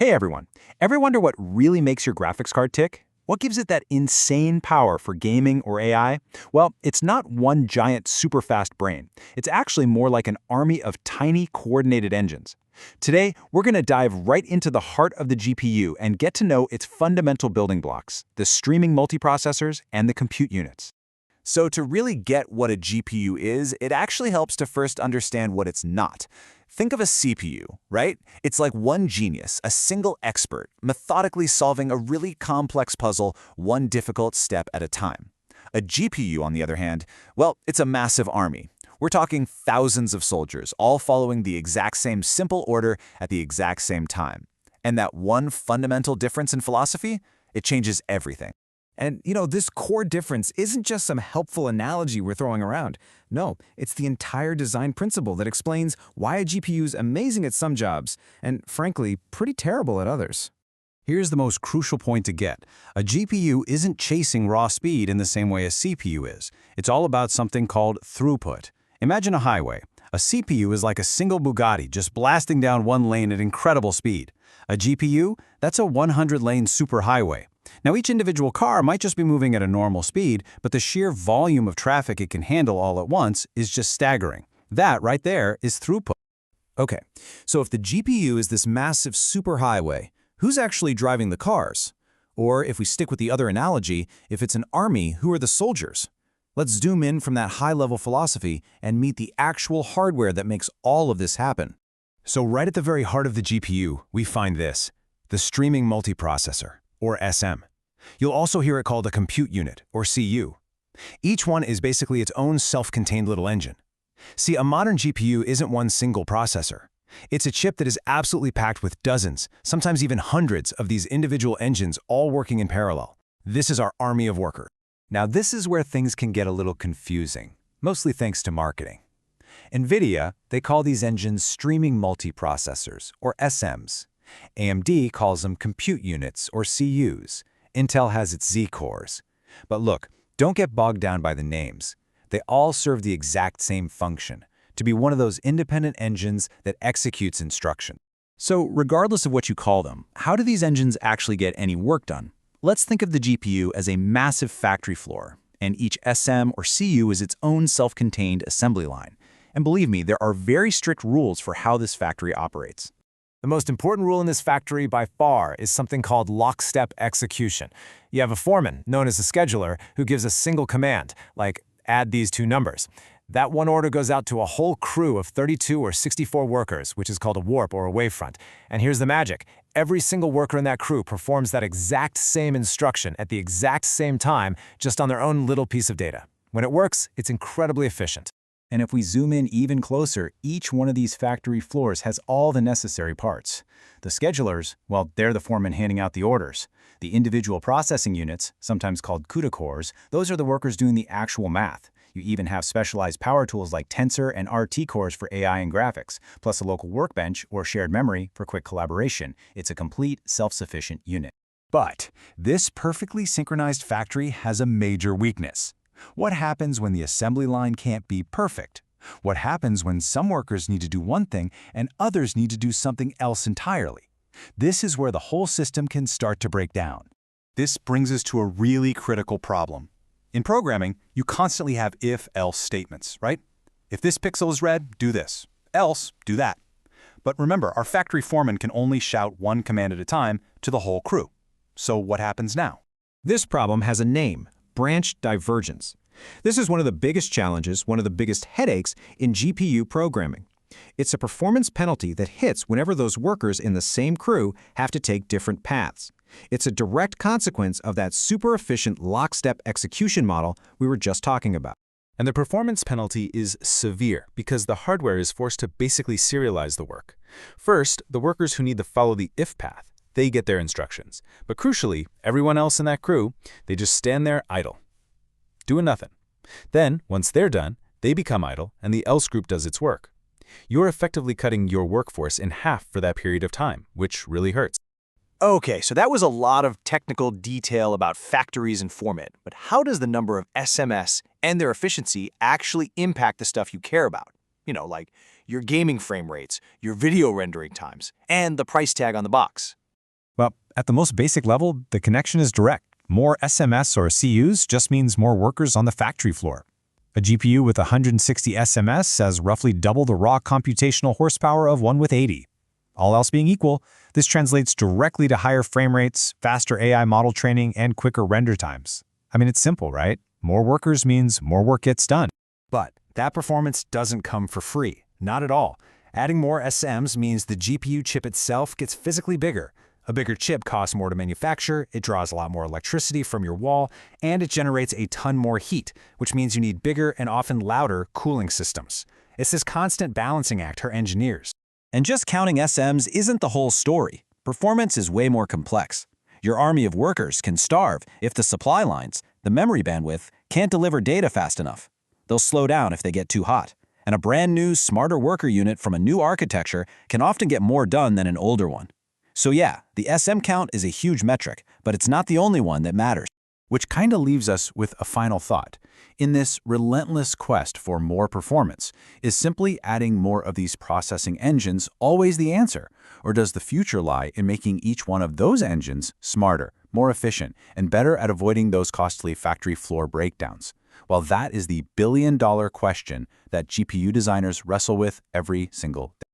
Hey everyone, ever wonder what really makes your graphics card tick? What gives it that insane power for gaming or AI? Well, it's not one giant super fast brain. It's actually more like an army of tiny coordinated engines. Today, we're going to dive right into the heart of the GPU and get to know its fundamental building blocks, the streaming multiprocessors and the compute units. So to really get what a GPU is, it actually helps to first understand what it's not. Think of a CPU, right? It's like one genius, a single expert, methodically solving a really complex puzzle one difficult step at a time. A GPU, on the other hand, well, it's a massive army. We're talking thousands of soldiers, all following the exact same simple order at the exact same time. And that one fundamental difference in philosophy, it changes everything. And, this core difference isn't just some helpful analogy we're throwing around. No, it's the entire design principle that explains why a GPU's amazing at some jobs and, frankly, pretty terrible at others. Here's the most crucial point to get. A GPU isn't chasing raw speed in the same way a CPU is. It's all about something called throughput. Imagine a highway. A CPU is like a single Bugatti just blasting down one lane at incredible speed. A GPU, that's a 100-lane superhighway. Now, each individual car might just be moving at a normal speed, but the sheer volume of traffic it can handle all at once is just staggering. That right there is throughput. Okay, so if the GPU is this massive superhighway, who's actually driving the cars? Or if we stick with the other analogy, if it's an army, who are the soldiers? Let's zoom in from that high-level philosophy and meet the actual hardware that makes all of this happen. So right at the very heart of the GPU, we find this, the streaming multiprocessor, or SM. You'll also hear it called a compute unit, or CU. Each one is basically its own self-contained little engine. See, a modern GPU isn't one single processor. It's a chip that is absolutely packed with dozens, sometimes even hundreds of these individual engines all working in parallel. This is our army of workers. Now this is where things can get a little confusing, mostly thanks to marketing. NVIDIA, they call these engines streaming multiprocessors, or SMs. AMD calls them compute units, or CUs. Intel has its Z-cores. But look, don't get bogged down by the names. They all serve the exact same function, to be one of those independent engines that executes instruction. So regardless of what you call them, how do these engines actually get any work done? Let's think of the GPU as a massive factory floor, and each SM or CU is its own self-contained assembly line. And believe me, there are very strict rules for how this factory operates. The most important rule in this factory by far is something called lockstep execution. You have a foreman, known as a scheduler, who gives a single command, like add these two numbers. That one order goes out to a whole crew of 32 or 64 workers, which is called a warp or a wavefront. And here's the magic. Every single worker in that crew performs that exact same instruction at the exact same time, just on their own little piece of data. When it works, it's incredibly efficient. And if we zoom in even closer, each one of these factory floors has all the necessary parts. The schedulers, well, they're the foreman handing out the orders. The individual processing units, sometimes called CUDA cores, those are the workers doing the actual math. You even have specialized power tools like Tensor and RT cores for AI and graphics, plus a local workbench or shared memory for quick collaboration. It's a complete, self-sufficient unit. But this perfectly synchronized factory has a major weakness. What happens when the assembly line can't be perfect? What happens when some workers need to do one thing and others need to do something else entirely? This is where the whole system can start to break down. This brings us to a really critical problem. In programming, you constantly have if-else statements, right? If this pixel is red, do this. Else, do that. But remember, our factory foreman can only shout one command at a time to the whole crew. So what happens now? This problem has a name: branch divergence. This is one of the biggest challenges, one of the biggest headaches in GPU programming. It's a performance penalty that hits whenever those workers in the same crew have to take different paths. It's a direct consequence of that super efficient lockstep execution model we were just talking about. And the performance penalty is severe because the hardware is forced to basically serialize the work. First, the workers who need to follow the if path, they get their instructions. But crucially, everyone else in that crew, they just stand there idle, doing nothing. Then, once they're done, they become idle and the else group does its work. You're effectively cutting your workforce in half for that period of time, which really hurts. Okay, so that was a lot of technical detail about factories and foremen, but how does the number of SMS and their efficiency actually impact the stuff you care about? Like your gaming frame rates, your video rendering times, and the price tag on the box. Well, at the most basic level, the connection is direct. More SMS or CUs just means more workers on the factory floor. A GPU with 160 SMS has roughly double the raw computational horsepower of one with 80. All else being equal, this translates directly to higher frame rates, faster AI model training, and quicker render times. I mean, it's simple, right? More workers means more work gets done. But that performance doesn't come for free. Not at all. Adding more SMs means the GPU chip itself gets physically bigger. A bigger chip costs more to manufacture, it draws a lot more electricity from your wall, and it generates a ton more heat, which means you need bigger and often louder cooling systems. It's this constant balancing act for engineers. And just counting SMs isn't the whole story. Performance is way more complex. Your army of workers can starve if the supply lines, the memory bandwidth, can't deliver data fast enough. They'll slow down if they get too hot. And a brand new, smarter worker unit from a new architecture can often get more done than an older one. So yeah, the SM count is a huge metric, but it's not the only one that matters. Which kind of leaves us with a final thought. In this relentless quest for more performance, is simply adding more of these processing engines always the answer? Or does the future lie in making each one of those engines smarter, more efficient, and better at avoiding those costly factory floor breakdowns? Well, that is the billion-dollar question that GPU designers wrestle with every single day.